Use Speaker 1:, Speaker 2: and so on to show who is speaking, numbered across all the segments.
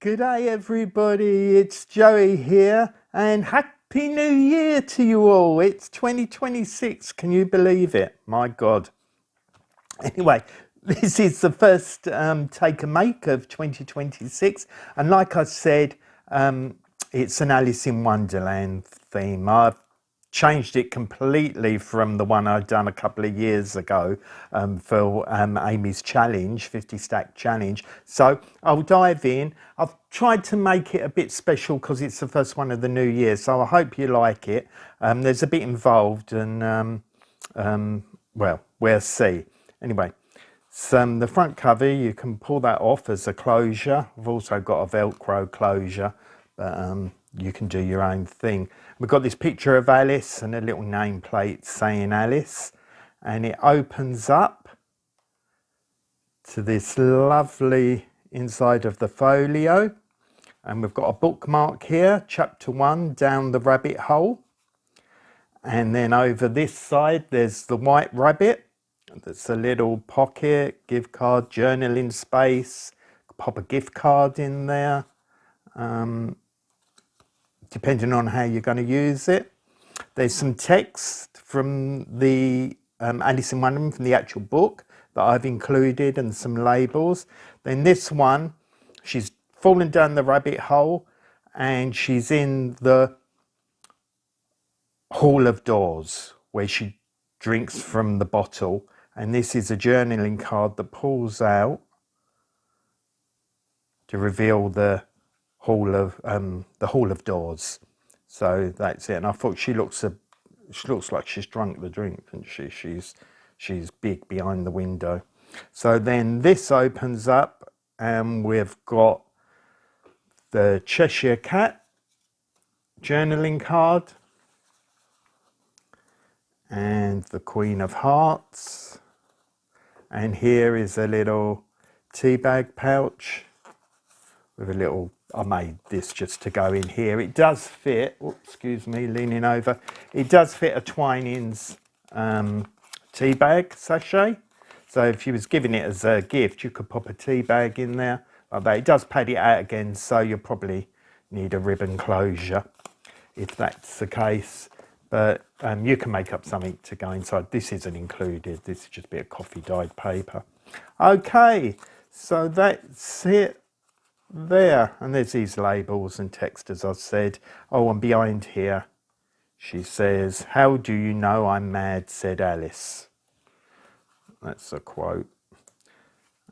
Speaker 1: G'day everybody, it's Joey here and Happy New Year to you all. It's 2026, can you believe it? My God. Anyway, this is the first take and make of 2026 and like I said, it's an Alice in Wonderland theme. I've changed it completely from the one I'd done a couple of years ago for Amy's challenge, 50 stack challenge. So I'll dive in. I've tried to make it a bit special because it's the first one of the new year, so I hope you like it. There's a bit involved and well, we'll see. Anyway, so the front cover, you can pull that off as a closure. I've also got a Velcro closure, but you can do your own thing. We've got this picture of Alice and a little nameplate saying Alice, and it opens up to this lovely inside of the folio. And we've got a bookmark here, chapter 1, down the rabbit hole. And then over this side, there's the white rabbit. That's a little pocket, gift card, journaling space. Pop a gift card in there. Depending on how you're going to use it. There's some text from the Alice in Wonderland, from the actual book that I've included, and some labels. Then this one, she's fallen down the rabbit hole and she's in the Hall of Doors where she drinks from the bottle, and this is a journaling card that pulls out to reveal the Hall of Doors. So that's it. And I thought she looks like she's drunk the drink, doesn't she? She's big behind the window. So then this opens up and we've got the Cheshire Cat journaling card and the Queen of Hearts. And here is a little tea bag pouch with a little, I made this just to go in here. It does fit, excuse me, leaning over. It does fit a Twinings tea bag sachet. So if you was giving it as a gift, you could pop a tea bag in there like that. It does pad it out again, so you'll probably need a ribbon closure if that's the case. But you can make up something to go inside. This isn't included. This is just a bit of coffee dyed paper. Okay, so that's it there. And there's these labels and text, as I said. Oh, and behind here, she says, "How do you know I'm mad, said Alice." That's a quote.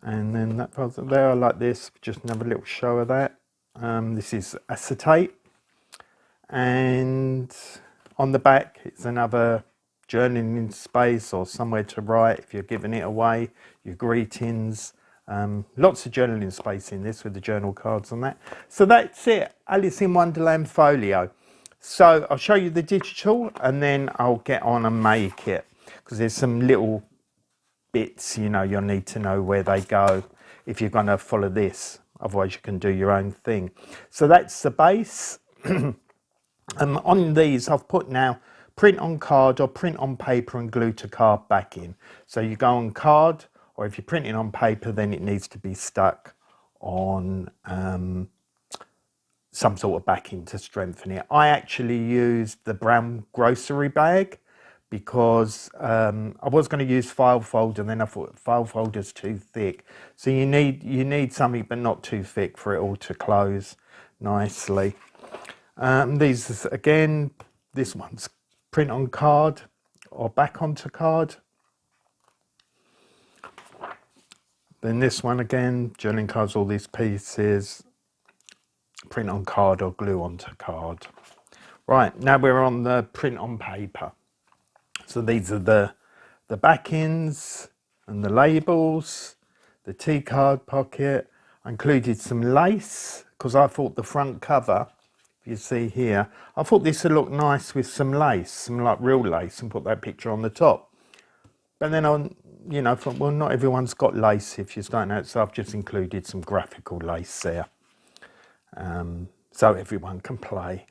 Speaker 1: And then that part there, like this, just another little show of that. This is acetate. And on the back, it's another journaling space or somewhere to write if you're giving it away, your greetings. Lots of journaling space in this with the journal cards on that. So that's it, Alice in Wonderland folio. So I'll show you the digital and then I'll get on and make it, because there's some little bits, you know, you'll need to know where they go if you're going to follow this. Otherwise you can do your own thing. So that's the base. On these I've put now print on card or print on paper and glue to card backing. So you go on card, or if you're printing on paper, then it needs to be stuck on some sort of backing to strengthen it. I actually used the brown grocery bag because I was going to use file folder, and then I thought file folder's too thick. So you need something but not too thick for it all to close nicely. These again, this one's print on card or back onto card. Then this one again, journaling cards, all these pieces, print on card or glue onto card. Right, now we're on the print on paper. So these are the backings and the labels, the tea card pocket. I included some lace because I thought the front cover, if you see here, I thought this would look nice with some lace, some like real lace, and put that picture on the top. But then on, you know, thought, well, not everyone's got lace if you're starting out, so I've just included some graphical lace there, so everyone can play.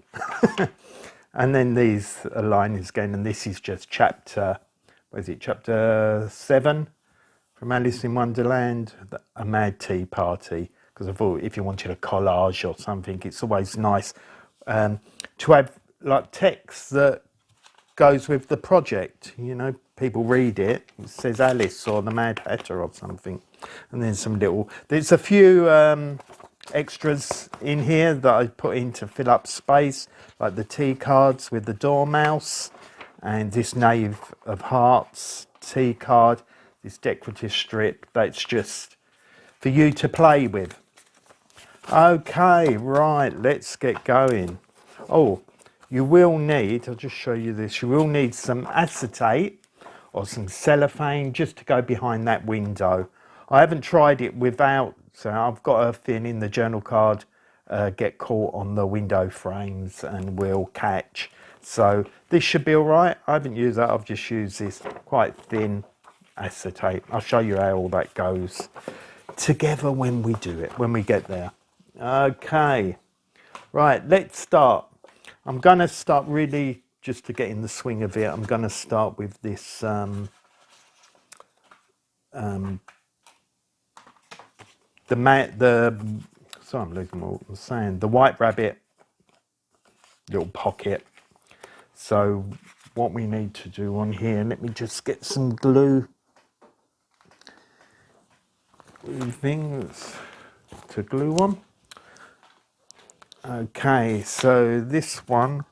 Speaker 1: And then these are linings again, and this is just chapter, what is it, chapter 7 from Alice in Wonderland, A Mad Tea Party. because I thought if you wanted a collage or something, it's always nice to have like text that goes with the project. You know, people read it, it says Alice or the Mad Hatter or something, and then some little, there's a few extras in here that I put in to fill up space, like the tea cards with the dormouse and this Knave of Hearts tea card, this decorative strip that's just for you to play with. Okay, right, let's get going. Oh, you will need, I'll just show you this, you will need some acetate or some cellophane just to go behind that window. I haven't tried it without, so I've got a feeling the journal card get caught on the window frames and will catch. So this should be all right. I haven't used that, I've just used this quite thin acetate. I'll show you how all that goes together when we do it, when we get there. Okay, right, let's start. I'm going to start really, just to get in the swing of it, I'm going to start with this, sorry, I'm losing what I'm saying, the White Rabbit little pocket. So what we need to do on here, let me just get some glue things to glue on. Okay, so this one,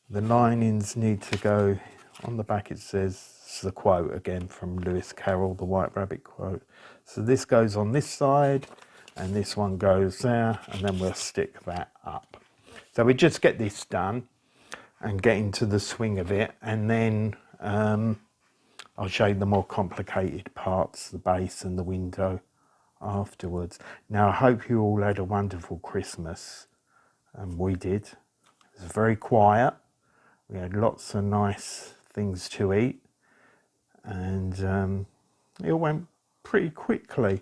Speaker 1: the linings need to go on the back. It says, it's the quote again from Lewis Carroll, the White Rabbit quote. So this goes on this side and this one goes there, and then we'll stick that up. So we just get this done and get into the swing of it, and then I'll show you the more complicated parts, the base and the window, afterwards. Now I hope you all had a wonderful Christmas, and we did. It was very quiet. We had lots of nice things to eat, and it all went pretty quickly,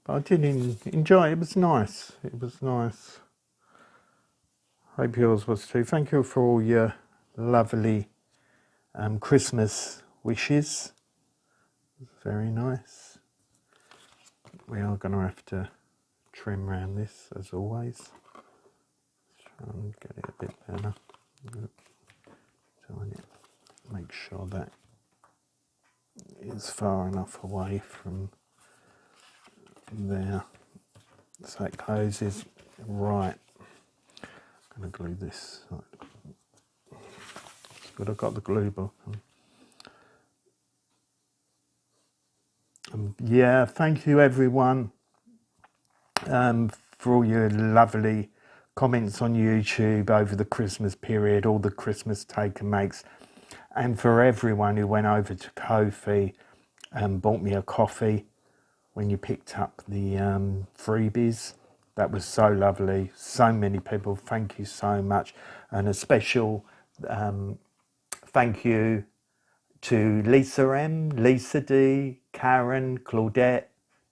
Speaker 1: but I did enjoy it. It was nice. It was nice. Hope yours was too. Thank you for all your lovely Christmas wishes. Very nice. We are going to have to trim around this as always. Try and get it a bit better. Make sure that is far enough away from there so it closes. Right, I'm going to glue this. It's good I've got the glue book. Yeah, thank you everyone for all your lovely comments on YouTube over the Christmas period, all the Christmas take and makes, and for everyone who went over to Ko-Fi and bought me a coffee when you picked up the freebies. That was so lovely. So many people, thank you so much. And a special thank you to Lisa M, Lisa D, Karen, Claudette,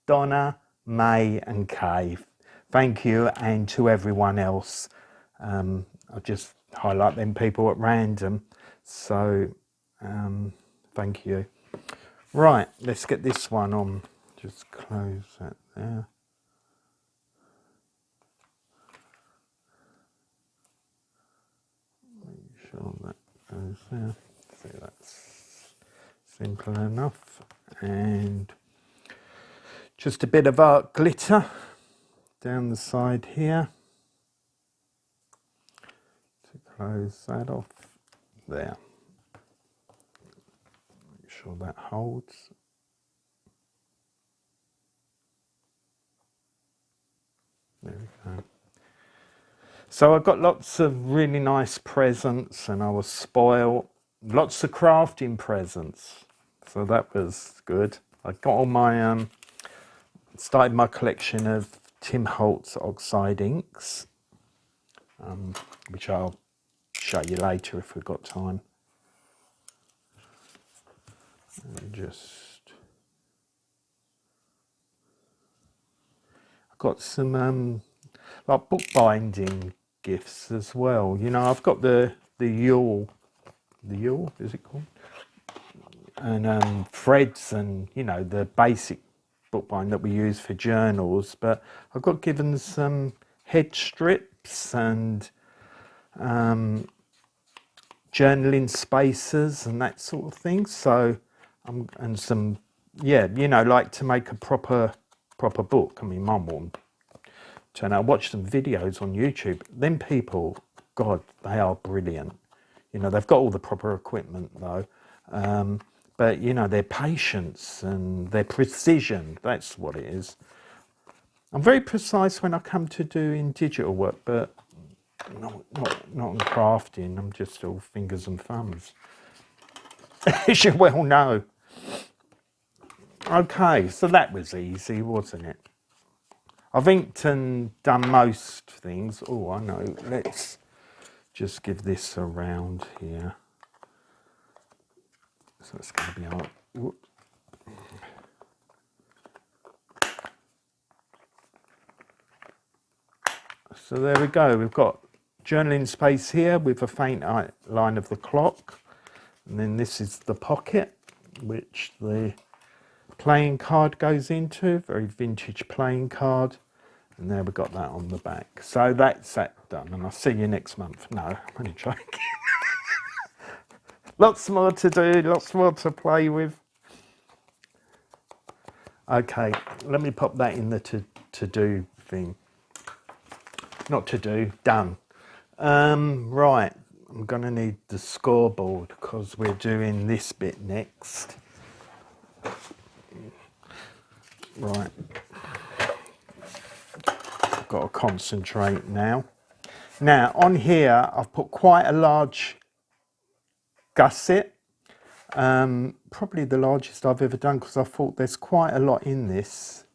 Speaker 1: Donna, May and Kay. Thank you, and to everyone else. I'll just highlight them people at random. So thank you. Right, let's get this one on. Just close that there. Make sure that goes there. So that's simple enough. And just a bit of art glitter down the side here to close that off there. Make sure that holds. There we go. So I got lots of really nice presents, and I was spoiled. Lots of crafting presents, so that was good. I got all my started my collection of Tim Holtz oxide inks, which I'll show you later if we've got time. And just I got some like bookbinding gifts as well. You know, I've got the Yule, is it called? And threads, and you know, the basic bookbind that we use for journals, but I got given some head strips and journaling spacers and that sort of thing. So and some, yeah, you know, like to make a proper book. I mean, Mum won't turn out. Watch some videos on YouTube. Them people, God, they are brilliant. You know, they've got all the proper equipment though. But you know, their patience and their precision, that's what it is. I'm very precise when I come to doing digital work, but not in crafting. I'm just all fingers and thumbs, as you well know. Okay, so that was easy, wasn't it? I've inked and done most things. Oh, I know. Let's just give this a round here. So it's going to be on. Whoop. So there we go. We've got journaling space here with a faint outline of the clock. And then this is the pocket, which the playing card goes into. Very vintage playing card. And there we got that on the back. So that's that done. And I'll see you next month. No, I'm only joking. Lots more to do, lots more to play with. Okay, let me pop that in the to-do thing. Not to do, done. Right, I'm going to need the scoreboard because we're doing this bit next. Right. I've got to concentrate now. Now, on here, I've put quite a large gusset. Probably the largest I've ever done because I thought there's quite a lot in this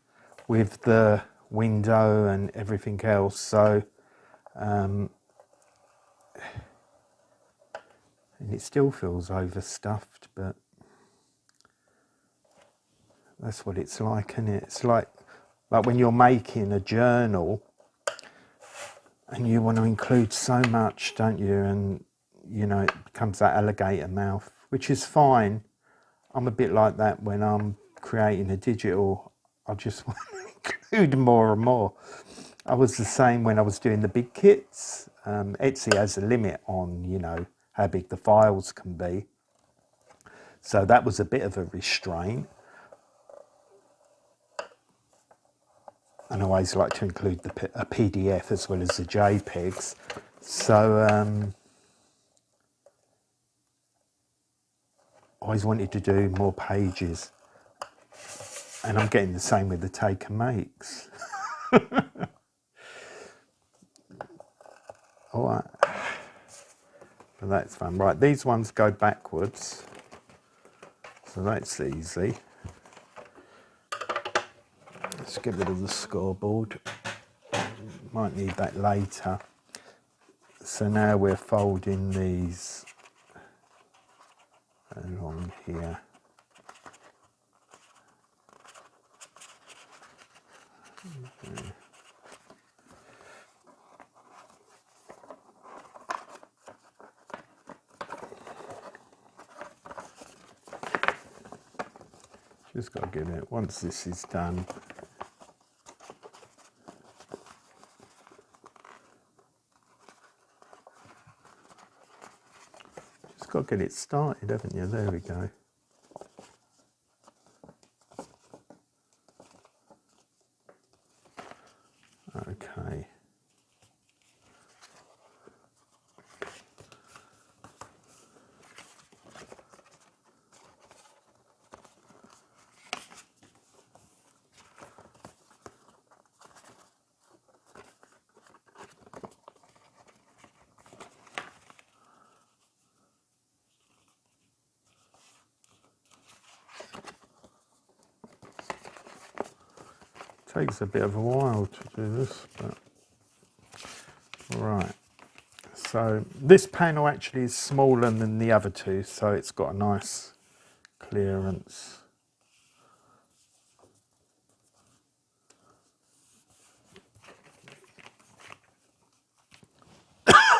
Speaker 1: with the window and everything else. So, and it still feels overstuffed, but that's what it's like, isn't it? It's like when you're making a journal and you want to include so much, don't you? And, you know, it becomes that alligator mouth, which is fine. I'm a bit like that when I'm creating a digital. I just want to include more and more. I was the same when I was doing the big kits. Etsy has a limit on, you know, how big the files can be. So that was a bit of a restraint. And I always like to include a PDF as well as the JPEGs. So I always wanted to do more pages. And I'm getting the same with the take and makes. All right. But that's fun. Right, these ones go backwards. So that's easy. Let's get rid of the scoreboard. Might need that later. So now we're folding these along here. Okay. Just got to give it, once this is done, just got to get it started, haven't you? There we go. Okay. Takes a bit of a while to do this, but right. So this panel actually is smaller than the other two, so it's got a nice clearance.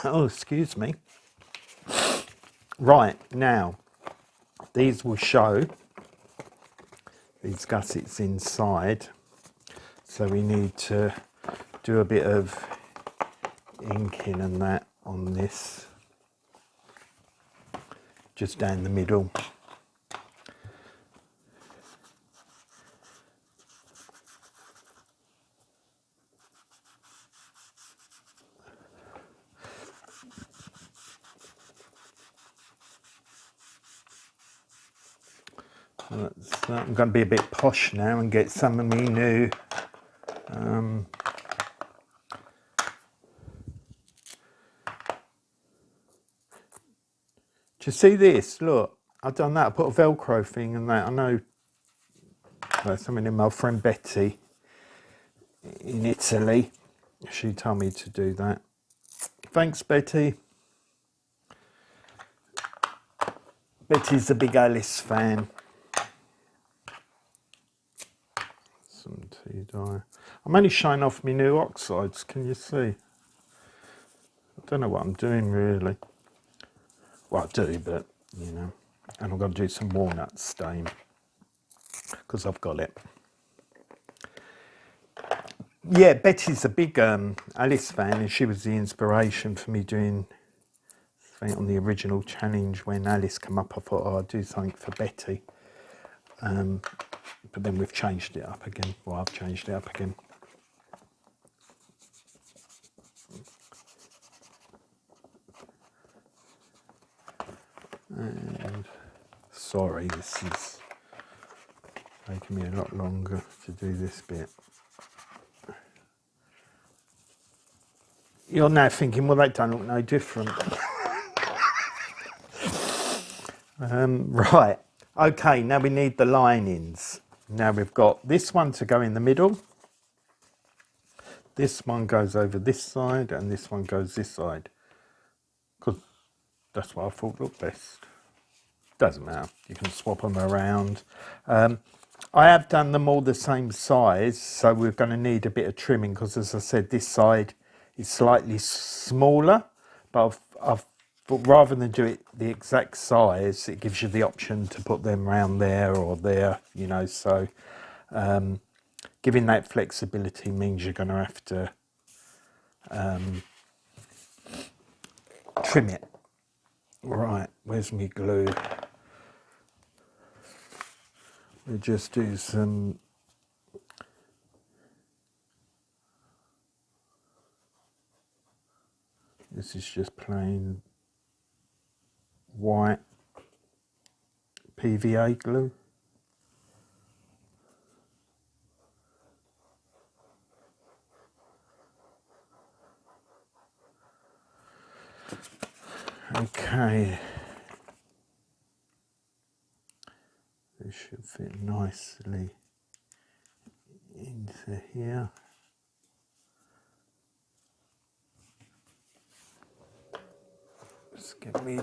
Speaker 1: Oh, excuse me. Right, now, these will show these gussets inside, so we need to do a bit of inking and that on this, just down the middle. So I'm going to be a bit posh now and get some of me new do you see this? Look, I've done that. I put a Velcro thing and that. I know something in my friend Betty in Italy. She told me to do that. Thanks, Betty. Betty's a big Alice fan. Some tea dye. I'm only showing off my new oxides. Can you see? I don't know what I'm doing really. Well, I do, but you know. And I'm going to do some walnut stain because I've got it. Yeah, Betty's a big Alice fan, and she was the inspiration for me doing something on the original challenge. When Alice came up, I thought, oh, I'll do something for Betty. But then we've changed it up again. Well, I've changed it up again. And sorry, this is taking me a lot longer to do this bit. You're now thinking, well, that don't look no different. Right, okay, now we need the linings. Now we've got this one to go in the middle. This one goes over this side and this one goes this side. Because that's what I thought looked best. Doesn't matter, you can swap them around. I have done them all the same size, so we're going to need a bit of trimming because, as I said, this side is slightly smaller, but I've thought rather than do it the exact size, it gives you the option to put them around there or there, you know, so giving that flexibility means you're going to have to trim it. Right, where's my glue? We'll just do some this is just plain white PVA glue. Okay, this should fit nicely into here. Just get me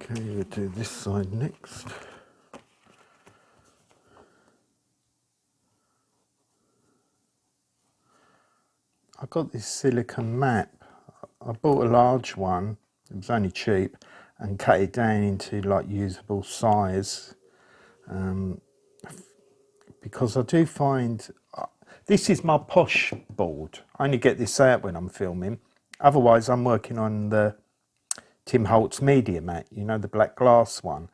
Speaker 1: okay, we'll do this side next. I got this silicone map. I bought a large one, it was only cheap, and cut it down into like usable size. Because I do find, this is my posh board. I only get this out when I'm filming. Otherwise I'm working on the Tim Holtz Media Mat, you know, the black glass one.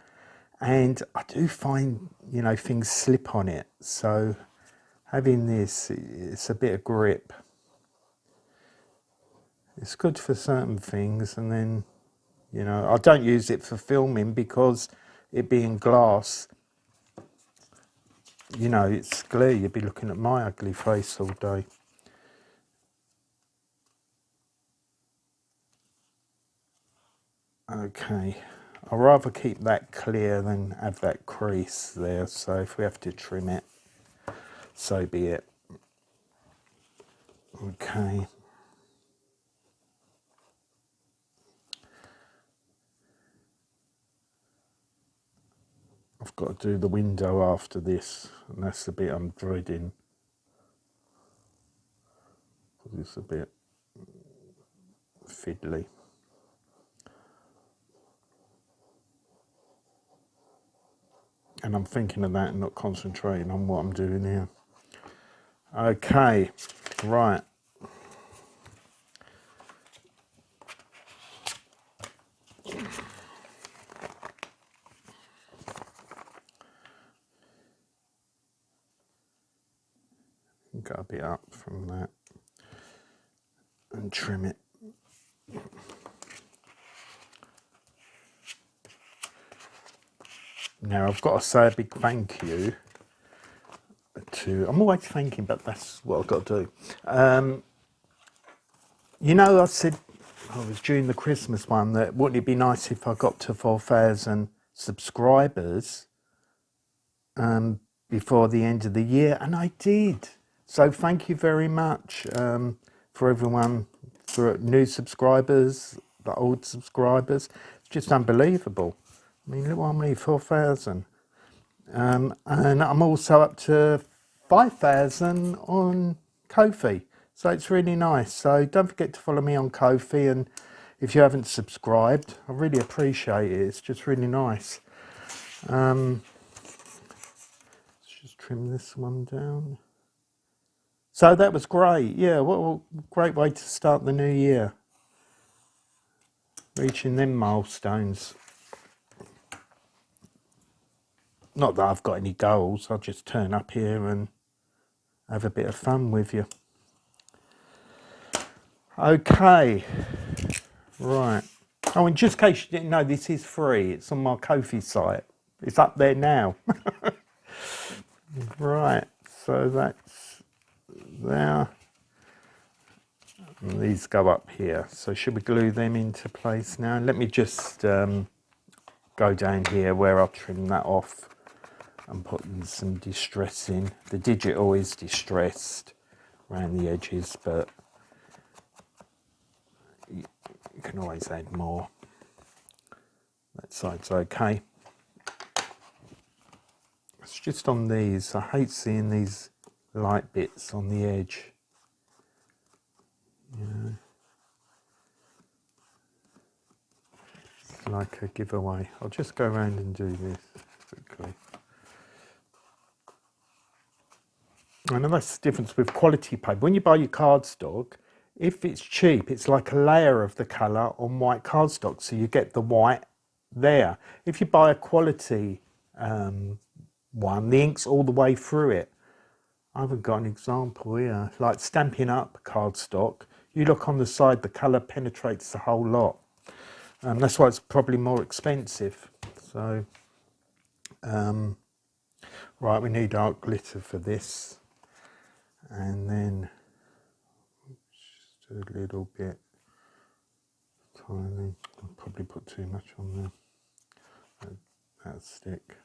Speaker 1: And I do find, you know, things slip on it. So having this, it's a bit of grip. It's good for certain things, and then, you know, I don't use it for filming because it being glass, you know, it's glare. You'd be looking at my ugly face all day. Okay, I'd rather keep that clear than have that crease there, so if we have to trim it, so be it. Okay. I've got to do the window after this, and that's the bit I'm dreading. It's a bit fiddly. And I'm thinking of that and not concentrating on what I'm doing here. Okay, right. Got a bit up from that and trim it. Now I've got to say a big thank you to, I'm always thanking, but that's what I've got to do. You know, I said, it was during the Christmas one, that wouldn't it be nice if I got to 4,000 subscribers before the end of the year, and I did. So thank you very much for everyone, for new subscribers, the old subscribers. It's just unbelievable. I mean, look how many, 4,000. And I'm also up to 5,000 on Ko-fi. So it's really nice. So don't forget to follow me on Ko-fi, and if you haven't subscribed, I really appreciate it. It's just really nice. Let's just trim this one down. So that was great. Yeah, what a great way to start the new year. Reaching them milestones. Not that I've got any goals, I'll just turn up here and have a bit of fun with you. Okay, right. Oh, and just in case you didn't know, this is free. It's on my Ko-fi site. It's up there now. Right, so that's there. And these go up here. So should we glue them into place now? Let me just go down here where I'll trim that off and put some distress in. The digital is distressed around the edges, but you can always add more. That side's okay. It's just on these. I hate seeing these light bits on the edge. You know, it's like a giveaway. I'll just go around and do this quickly. I know that's the difference with quality paper. When you buy your cardstock, if it's cheap, it's like a layer of the colour on white cardstock, so you get the white there. If you buy a quality one, the ink's all the way through it. I haven't got an example here. Like Stampin' Up cardstock, you look on the side, the colour penetrates the whole lot. That's why it's probably more expensive. So, right, we need art glitter for this. And then just a little bit tiny. I'll probably put too much on there. That'll stick.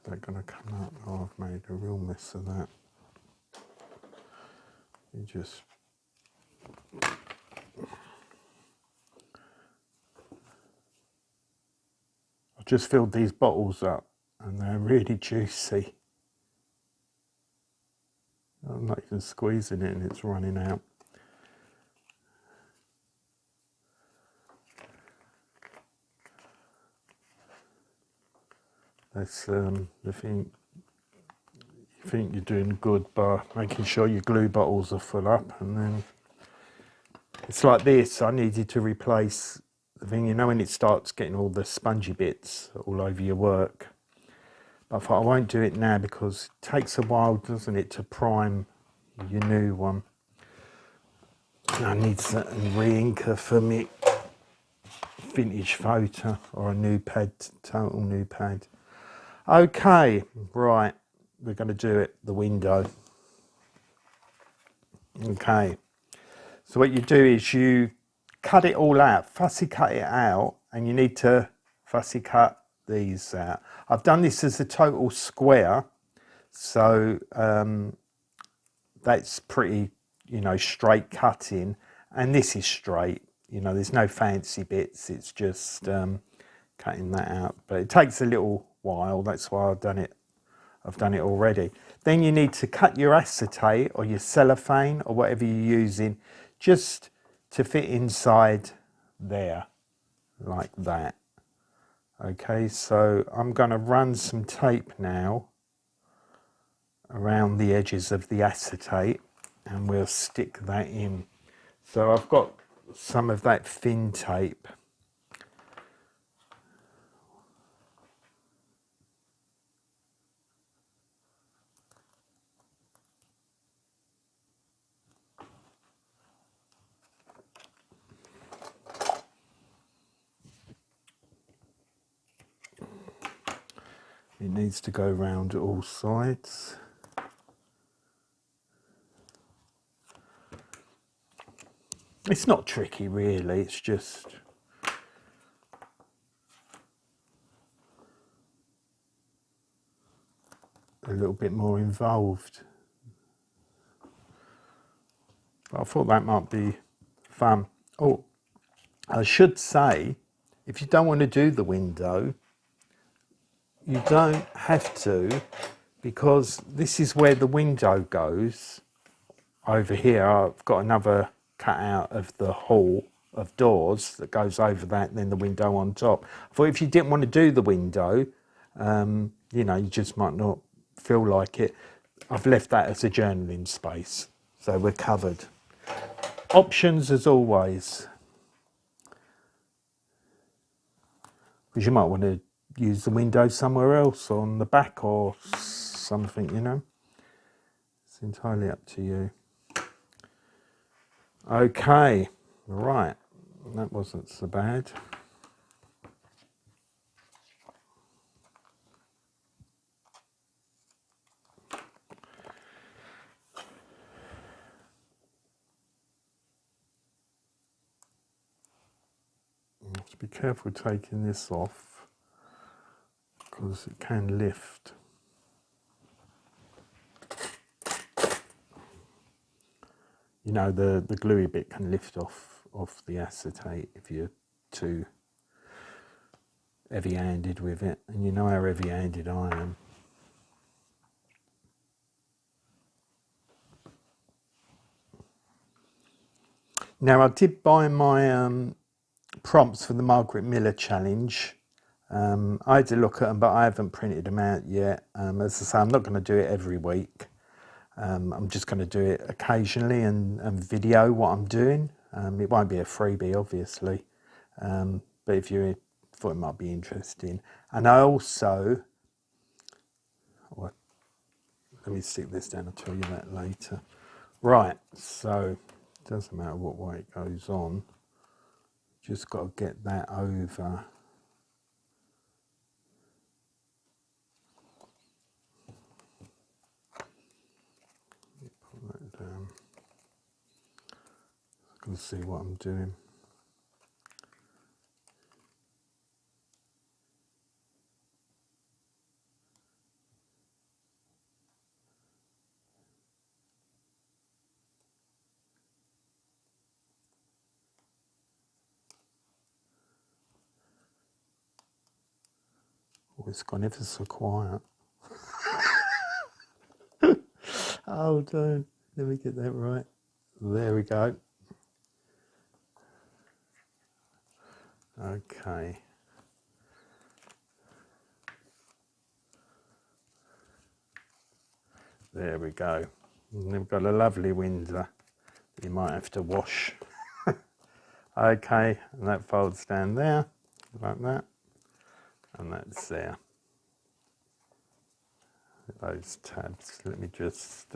Speaker 1: They're going to come out. Oh, I've made a real mess of that. You just I've just filled these bottles up and they're really juicy. I'm not even squeezing it and it's running out. That's the thing. You think you're doing good by making sure your glue bottles are full up, and then it's like this. I needed to replace the thing, you know, when it starts getting all the spongy bits all over your work. But I thought I won't do it now because it takes a while, doesn't it, to prime your new one. And I need certain re-inker for me vintage photo or a new pad, total new pad. Okay, right, we're going to do it, the window. Okay, so what you do is you cut it all out, fussy cut it out, and you need to fussy cut these out. I've done this as a total square, so that's pretty, you know, straight cutting, and this is straight, you know, there's no fancy bits, it's just cutting that out, but it takes a little while, that's why I've done it already. Then you need to cut your acetate or your cellophane or whatever you're using just to fit inside there, like that. Okay, so I'm going to run some tape now around the edges of the acetate and we'll stick that in. So I've got some of that thin tape. It needs to go around all sides. It's not tricky really, it's just a little bit more involved. But I thought that might be fun. Oh, I should say, if you don't want to do the window, you don't have to, because this is where the window goes. Over here I've got another cut out of the hall of doors that goes over that, and then the window on top. I thought if you didn't want to do the window, you know, you just might not feel like it, I've left that as a journaling space, so we're covered. Options as always, because you might want to use the window somewhere else on the back or something, you know. It's entirely up to you. Okay, right, that wasn't so bad. You have to be careful taking this off because it can lift. You know, the gluey bit can lift off the acetate if you're too heavy-handed with it, and you know how heavy-handed I am. Now, I did buy my prompts for the Margaret Miller challenge. I had to look at them, but I haven't printed them out yet. As I say, I'm not going to do it every week. I'm just going to do it occasionally and video what I'm doing. It won't be a freebie, obviously, but if you thought it might be interesting. And I also, well, let me stick this down, I'll tell you that later. Right, so it doesn't matter what way it goes on, just got to get that over. Put that down. I can see what I'm doing. Oh, it's gone ever so quiet. Hold on, let me get that right. There we go. Okay. There we go. And we've got a lovely window that you might have to wash. Okay, and that folds down there, like that. And that's there. Those tabs. Let me just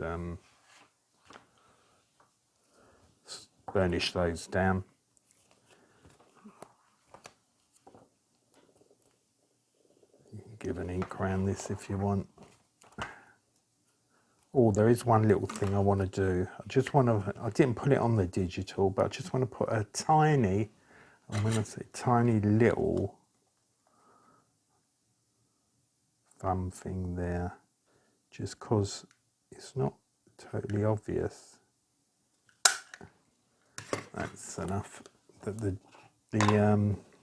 Speaker 1: burnish those down. You can give an ink around this if you want. Oh, there is one little thing I want to do. I didn't put it on the digital, but I just want to put a tiny And when I say tiny little thumb thing there, just because it's not totally obvious, that's enough that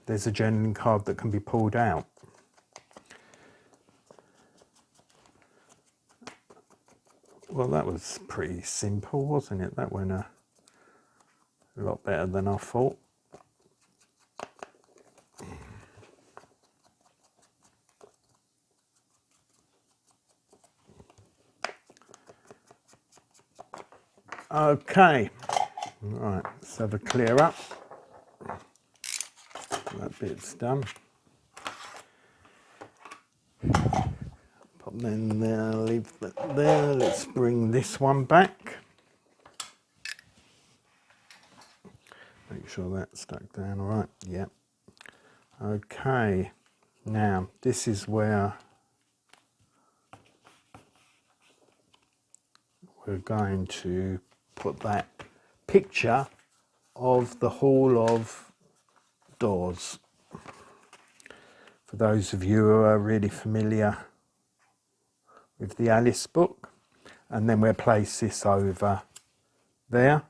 Speaker 1: there's a journaling card that can be pulled out. Well, that was pretty simple, wasn't it? That went a lot better than I thought. Okay, right, let's have a clear up. That bit's done. Pop them there, leave that there. Let's bring this one back. Make sure that's stuck down all right. Yep. Okay, now this is where we're going to put that picture of the Hall of Doors. For those of you who are really familiar with the Alice book, and then we'll place this over there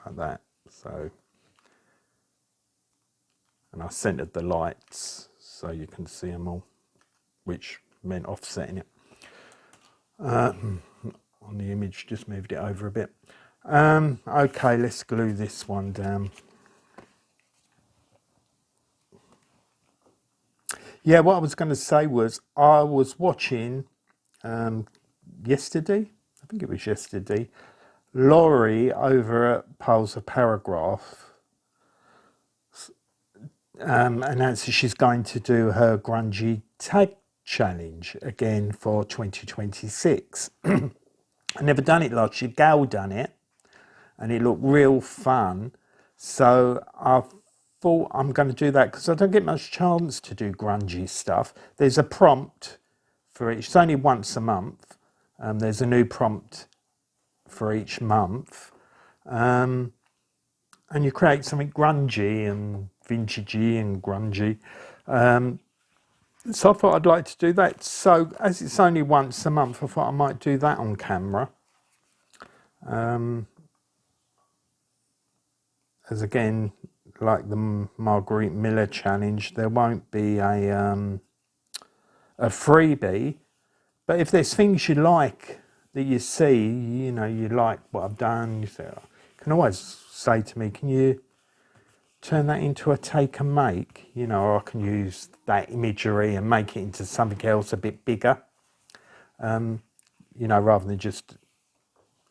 Speaker 1: like that. So, and I centered the lights so you can see them all, which meant offsetting it on the image. Just moved it over a bit. Okay, let's glue this one down. Yeah, what I was going to say was I was watching yesterday, I think it was yesterday, Laurie over at Piles of Paragraph announced that she's going to do her grungy tag challenge again for 2026. I've never done it last year. Gail done it and it looked real fun. So I thought I'm going to do that because I don't get much chance to do grungy stuff. There's a prompt for each. It's only once a month. There's a new prompt for each month. And you create something grungy and vintagey and grungy. So I thought I'd like to do that. So as it's only once a month, I thought I might do that on camera. As again, like the Marguerite Miller challenge, there won't be a freebie. But if there's things you like that you see, you know, you like what I've done, you say, you can always say to me, can you turn that into a take and make, you know, or I can use that imagery and make it into something else a bit bigger, you know, rather than just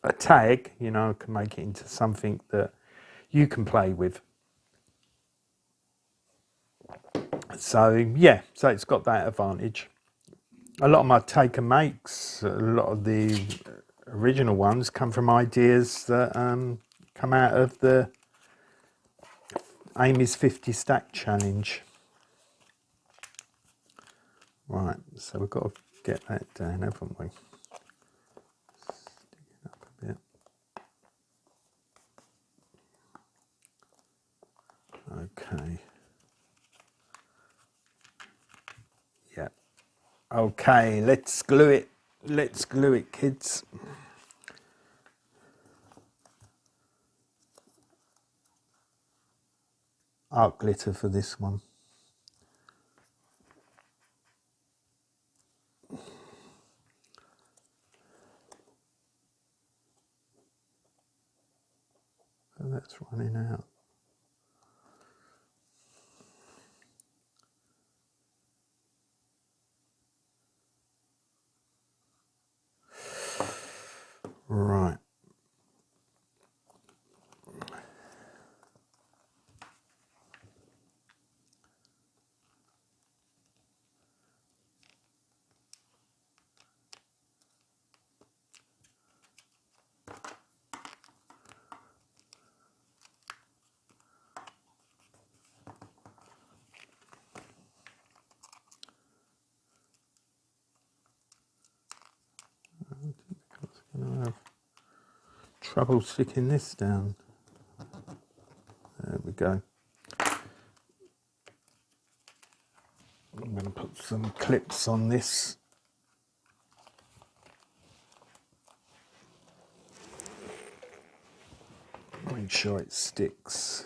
Speaker 1: a tag, you know, I can make it into something that you can play with. So yeah, so it's got that advantage. A lot of my take and makes, a lot of the original ones come from ideas that come out of the Amy's 50 Stack Challenge. Right, so we've got to get that down, haven't we? Stick it up a bit. Okay. Yeah. Okay, let's glue it. Let's glue it, kids. Art glitter for this one. So that's running out. Right. I think I was going to have trouble sticking this down. go. I'm going to put some clips on this. Make sure it sticks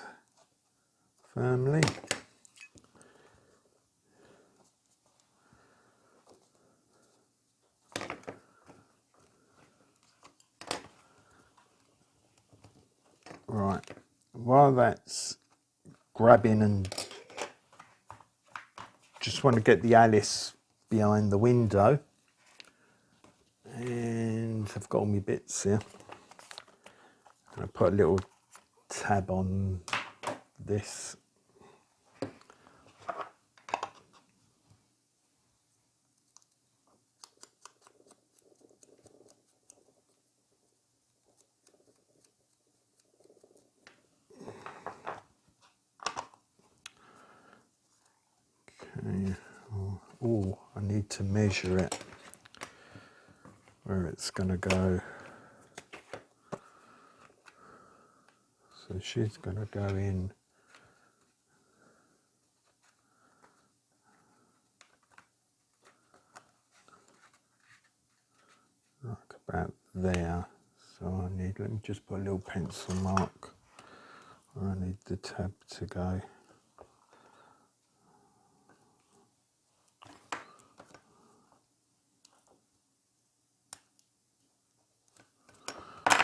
Speaker 1: firmly. Right, while that's grabbing, and just want to get the Alice behind the window, and I've got all my bits here. I put a little tab on this. Okay. Oh, I need to measure it, where it's going to go. So she's going to go in like about there. So I need, let me just put a little pencil mark where I need the tab to go.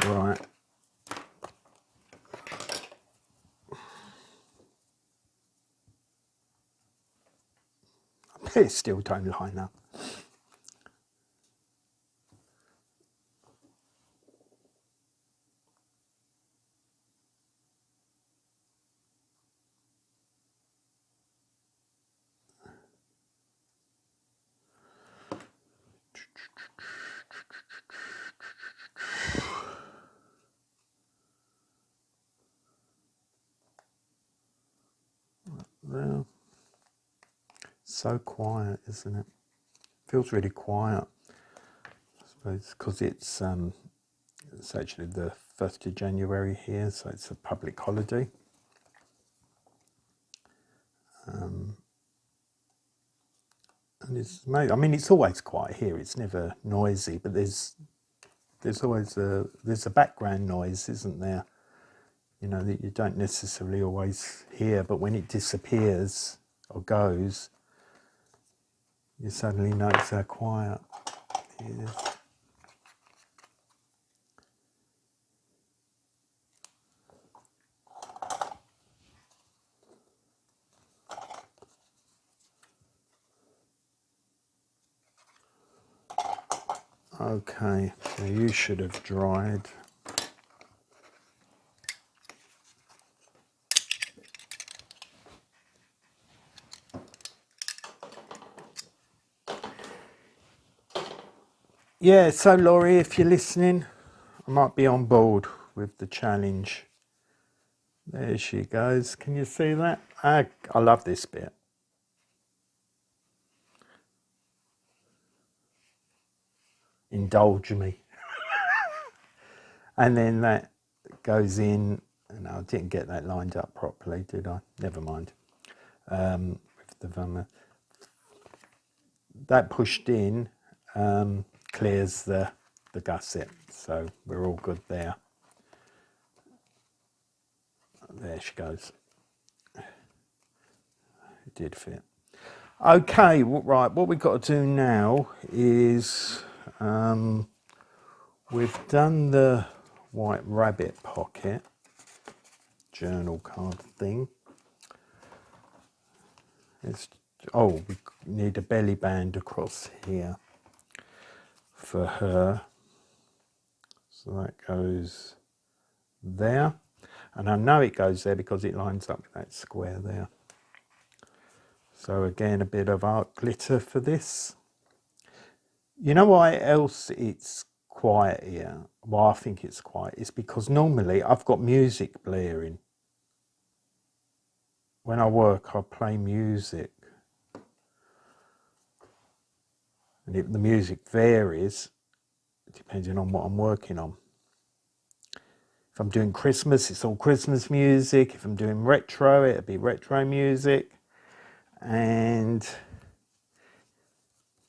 Speaker 1: Right. It still don't line up. Well, so quiet, isn't it? Feels really quiet. I suppose because it's actually the 1st of January here, so it's a public holiday. And it's, I mean, it's always quiet here. It's never noisy, but there's always there's a background noise, isn't there? You know, that you don't necessarily always hear, but when it disappears or goes, you suddenly notice how quiet it is. Okay, so you should have dried. Yeah, so Laurie, if you're listening, I might be on board with the challenge. There she goes. Can you see that? I love this bit. Indulge me. And then that goes in, and I didn't get that lined up properly, did I? Never mind. With the that pushed in clears the gusset, so we're all good there. There she goes. It did fit. Okay, right, what we've got to do now is we've done the white rabbit pocket journal card thing. Oh, we need a belly band across here for her. So that goes there. And I know it goes there because it lines up with that square there. So again, a bit of art glitter for this. You know why else it's quiet here? Why I think it's quiet is because normally I've got music blaring. When I work, I play music. And the music varies depending on what I'm working on. If I'm doing Christmas, it's all Christmas music. If I'm doing retro, it'll be retro music. And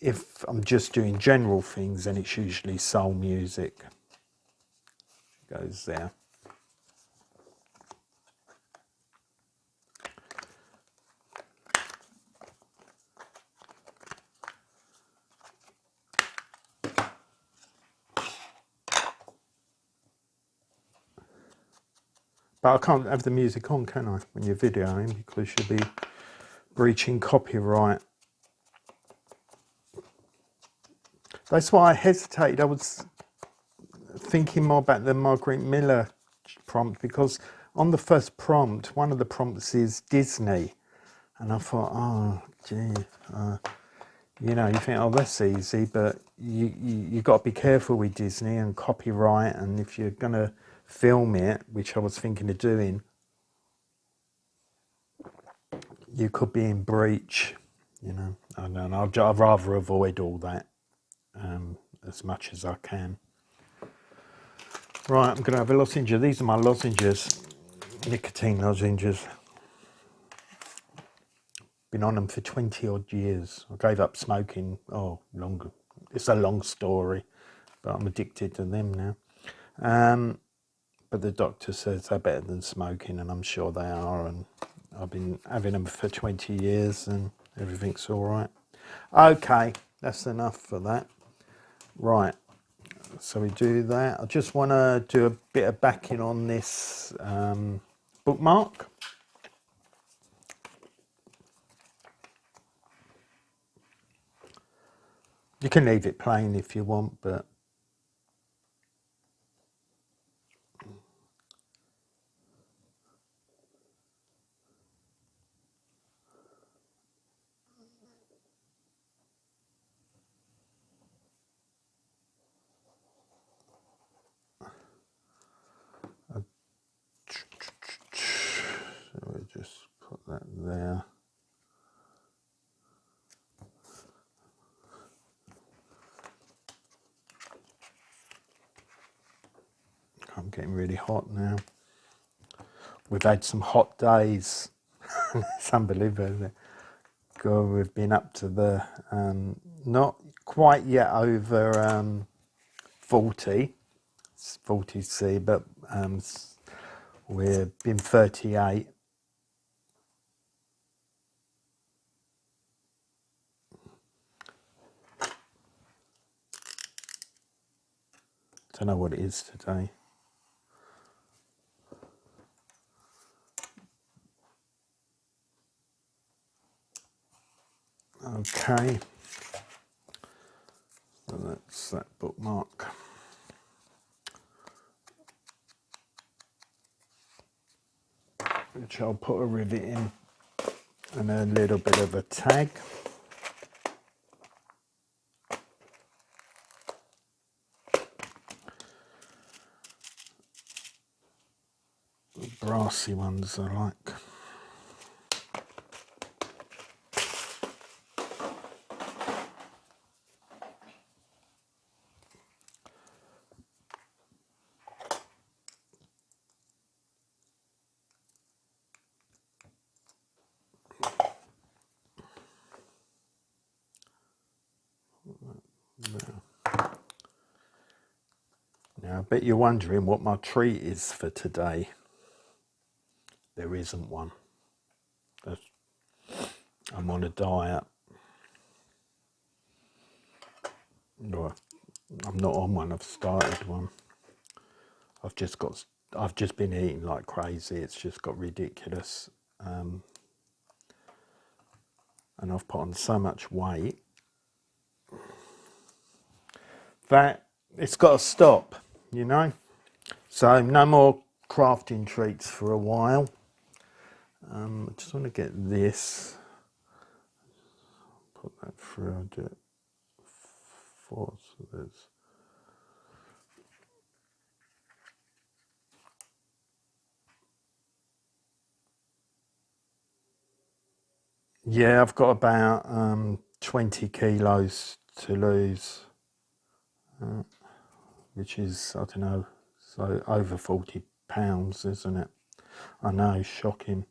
Speaker 1: if I'm just doing general things, then it's usually soul music. Goes there. But I can't have the music on, can I, when you're videoing, because you'll be breaching copyright. That's why I hesitated. I was thinking more about the Margaret Miller prompt, because on the first prompt, one of the prompts is Disney. And I thought, oh, gee, you know, you think, oh, that's easy, but you got to be careful with Disney and copyright. And if you're going to film it, which I was thinking of doing, you could be in breach, you know. And I'd rather avoid all that as much as I can. Right, I'm going to have a lozenge. These are my lozenges, nicotine lozenges. Been on them for 20 odd years. I gave up smoking, longer. It's a long story, but I'm addicted to them now. But the doctor says they're better than smoking, and I'm sure they are. And I've been having them for 20 years and everything's all right. Okay, that's enough for that. Right, so we do that. I just want to do a bit of backing on this bookmark. You can leave it plain if you want, but so we just put that there. I'm getting really hot now. We've had some hot days. It's unbelievable, isn't it? God, we've been up to the, not quite yet over 40, it's 40C, but we've been 38. Don't know what it is today. Okay, so that's that bookmark. Which I'll put a rivet in and a little bit of a tag. The brassy ones I like. Now, I bet you're wondering what my treat is for today. There isn't one. I'm on a diet. No, I'm not on one, I've started one. I've just been eating like crazy. It's just got ridiculous. And I've put on so much weight that it's got to stop, you know. So no more crafting treats for a while. I just want to get this. Put that through. I'll do it four. So there's. Yeah, I've got about 20 kilos to lose, which is, I don't know, so over 40 £5, isn't it? I know, shocking.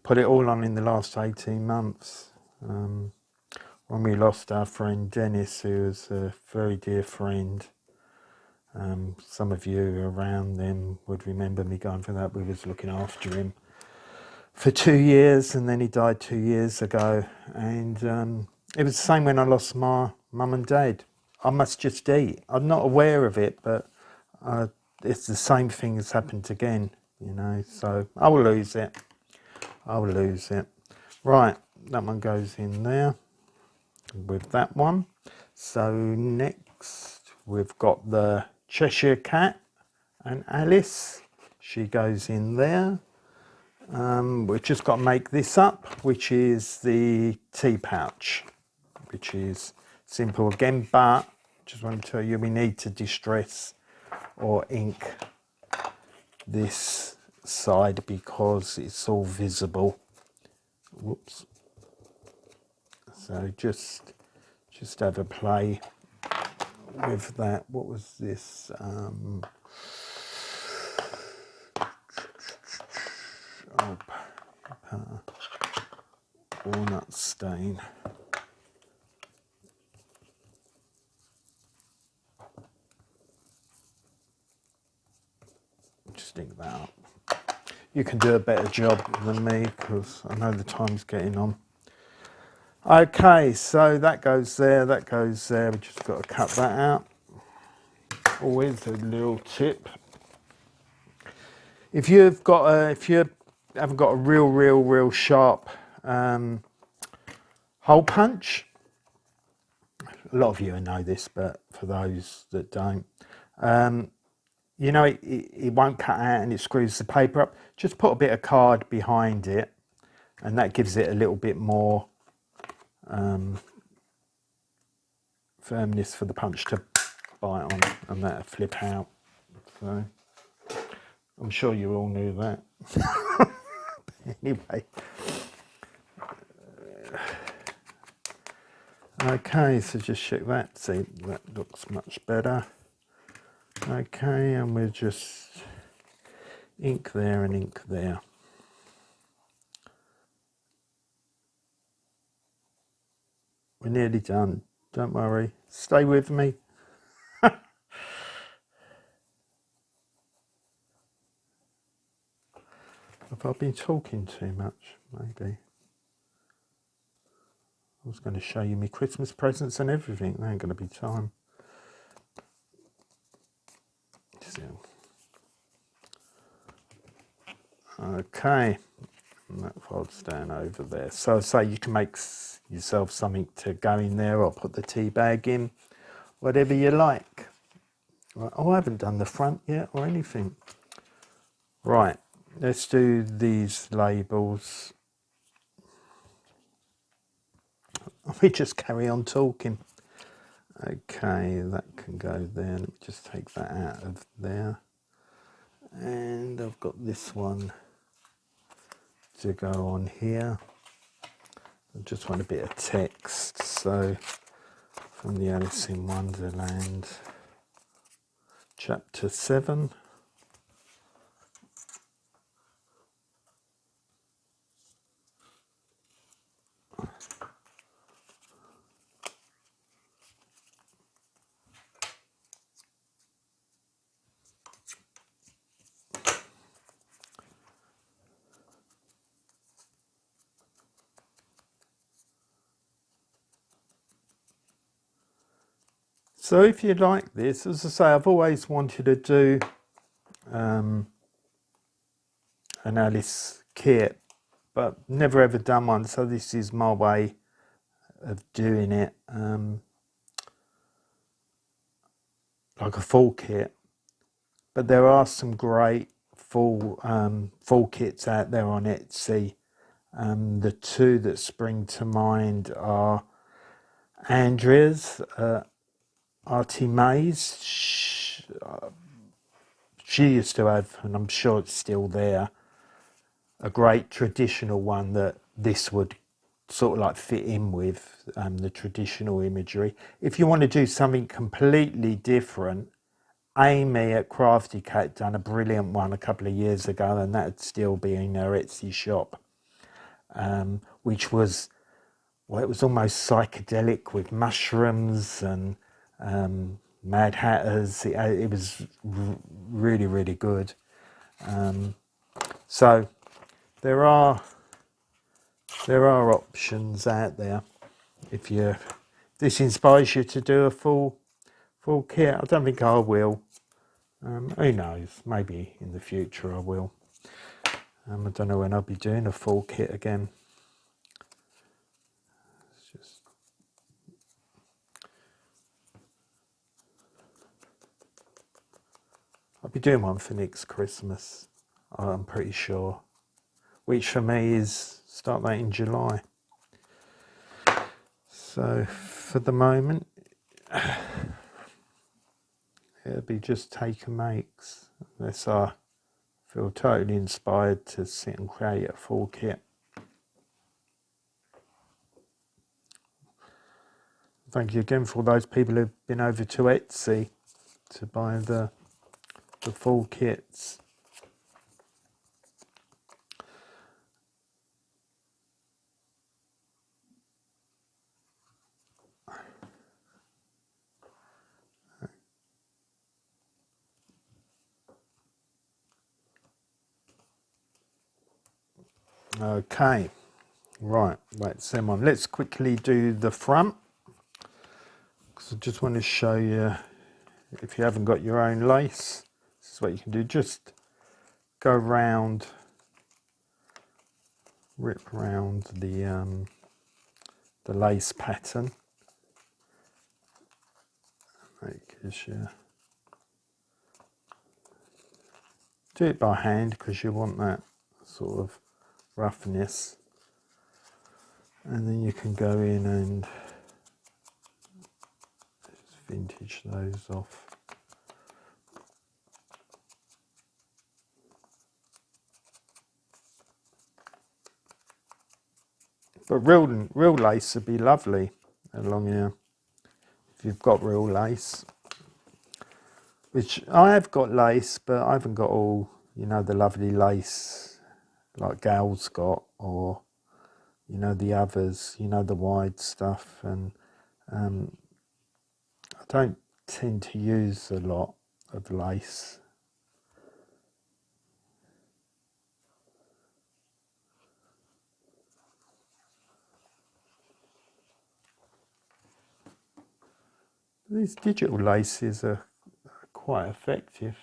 Speaker 1: Put it all on in the last 18 months. When we lost our friend Dennis, who was a very dear friend, some of you around then would remember me going for that. We was looking after him for 2 years, and then he died 2 years ago. And it was the same when I lost my mum and dad. I must just eat. I'm not aware of it, but it's the same thing has happened again, you know. So I will lose it. I will lose it. Right, that one goes in there with that one. So next we've got the Cheshire Cat and Alice. She goes in there. We've just got to make this up, which is the tea pouch, which is simple again, but just want to tell you we need to distress or ink this side because it's all visible. Whoops. So just have a play with that. What was this? Walnut stain. Just ink that up. You can do a better job than me because I know the time's getting on. Okay, so that goes there, that goes there. We just got to cut that out. Always a little tip. If you haven't got a real sharp hole punch, a lot of you know this, but for those that don't, you know, it won't cut out and it screws the paper up. Just put a bit of card behind it, and that gives it a little bit more firmness for the punch to bite on, and that'll flip out. So I'm sure you all knew that. Anyway. Okay, so just check that. See, that looks much better. Okay, and we'll just ink there and ink there. We're nearly done. Don't worry. Stay with me. Have I been talking too much? Maybe. I was going to show you my Christmas presents and everything. There ain't going to be time. So. Okay. And that folds down over there. So say you can make yourself something to go in there, or put the tea bag in, whatever you like. Right. Oh, I haven't done the front yet or anything. Right. Let's do these labels. We just carry on talking. Okay, that can go there. Let me just take that out of there. And I've got this one to go on here. I just want a bit of text. So from the Alice in Wonderland, chapter 7. So if you like this, as I say, I've always wanted to do an Alice kit, but never ever done one. So this is my way of doing it, like a full kit. But there are some great full kits out there on Etsy. The two that spring to mind are Andrea's Artie Mays. She used to have, and I'm sure it's still there, a great traditional one that this would sort of like fit in with, the traditional imagery. If you want to do something completely different Amy at Crafty Cat done a brilliant one a couple of years ago, and that'd still be in her Etsy shop, which was, well, it was almost psychedelic with mushrooms and Mad Hatters. It was really, really good. So there are options out there. If this inspires you to do a full kit, I don't think I will. Who knows? Maybe in the future I will. I don't know when I'll be doing a full kit again. I'll be doing one for next Christmas, I'm pretty sure. Which for me is start that in July. So for the moment, it'll be just take and makes, unless I feel totally inspired to sit and create a full kit. Thank you again for all those people who've been over to Etsy to buy the full kits. Okay, right, let's send on. Let's quickly do the front, because I just want to show you, if you haven't got your own lace, this is what you can do. Just go round, rip round the lace pattern. Do it by hand because you want that sort of roughness, and then you can go in and just vintage those off. But real lace would be lovely along here, if you've got real lace. Which I have got lace, but I haven't got all, the lovely lace like Gal's got, or, the others, the wide stuff. And I don't tend to use a lot of lace. These digital laces are quite effective.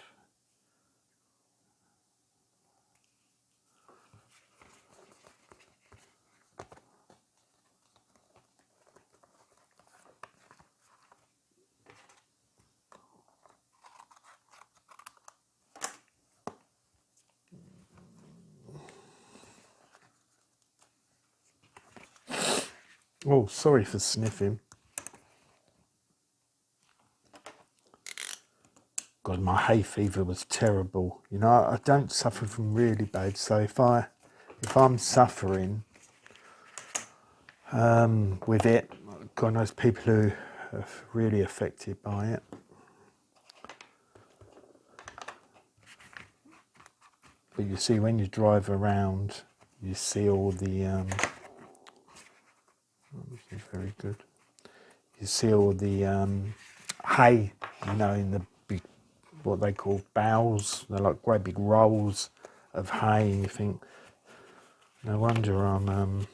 Speaker 1: Oh, sorry for sniffing. God, my hay fever was terrible. I don't suffer from really bad, so if I'm suffering with it, God knows people who are really affected by it. But you see, when you drive around, you see all the this is very good. You see all the hay, in the big, what they call bales. They're like great big rolls of hay, and you think, no wonder I'm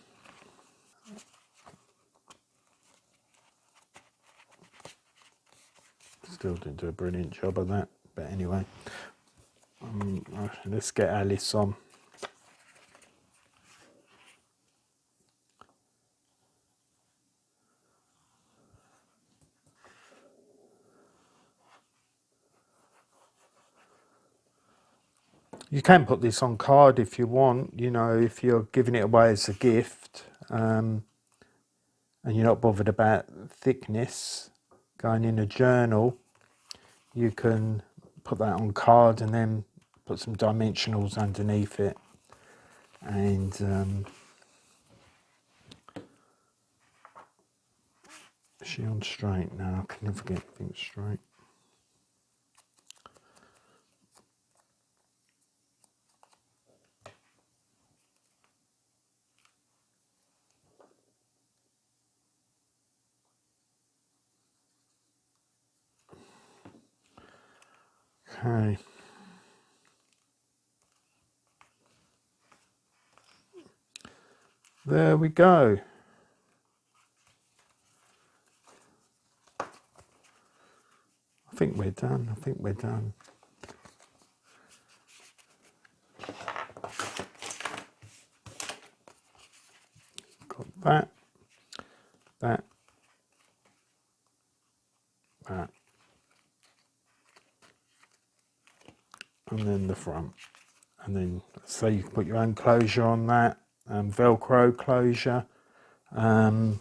Speaker 1: still didn't do a brilliant job of that. But anyway, let's get Alice on. You can put this on card if you want, if you're giving it away as a gift, and you're not bothered about thickness, going in a journal, you can put that on card and then put some dimensionals underneath it. And is she on straight now? I can never get things straight. Okay. There we go. I think we're done. I think we're done. Got that, that, that, and then the front. And then, so you can put your own closure on that, Velcro closure. I'll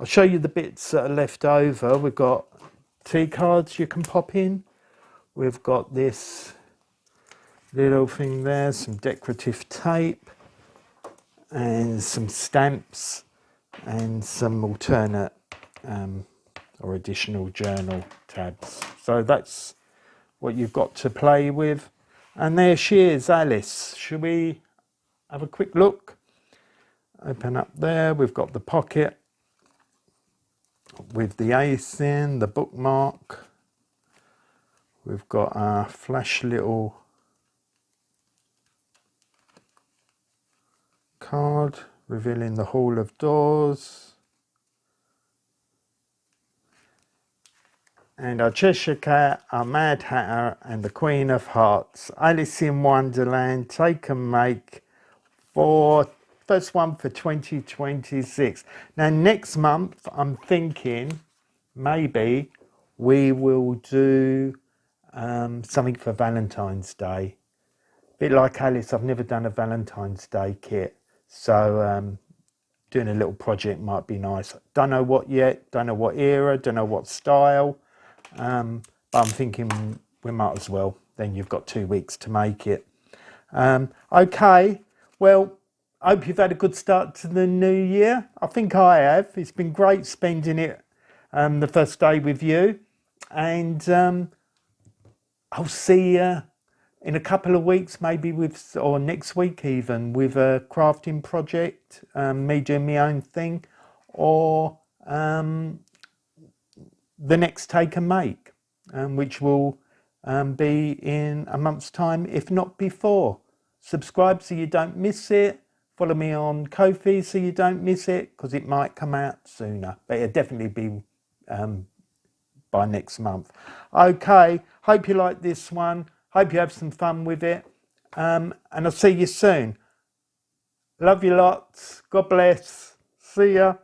Speaker 1: show you the bits that are left over. We've got T cards you can pop in. We've got this little thing there, some decorative tape, and some stamps, and some alternate or additional journal tabs. So that's what you've got to play with. And there she is, Alice. Should we have a quick look? Open up there. We've got the pocket with the ace in, the bookmark. We've got our flash little card revealing the Hall of Doors. And our Cheshire Cat, our Mad Hatter, and the Queen of Hearts. Alice in Wonderland, take and make for first one for 2026. Now next month, I'm thinking maybe we will do something for Valentine's Day. A bit like Alice, I've never done a Valentine's Day kit. So doing a little project might be nice. Don't know what yet, don't know what era, don't know what style. But I'm thinking we might as well. Then you've got 2 weeks to make it. Okay, well, I hope you've had a good start to the new year. I think I have. It's been great spending it the first day with you. And I'll see you in a couple of weeks, maybe with, or next week even, with a crafting project, me doing my own thing, or the next take and make, which will be in a month's time, if not before. Subscribe so you don't miss it. Follow me on Ko-Fi so you don't miss it, because it might come out sooner, but it'll definitely be by next month. Okay, hope you like this one. Hope you have some fun with it. And I'll see you soon. Love you lots. God bless. See ya.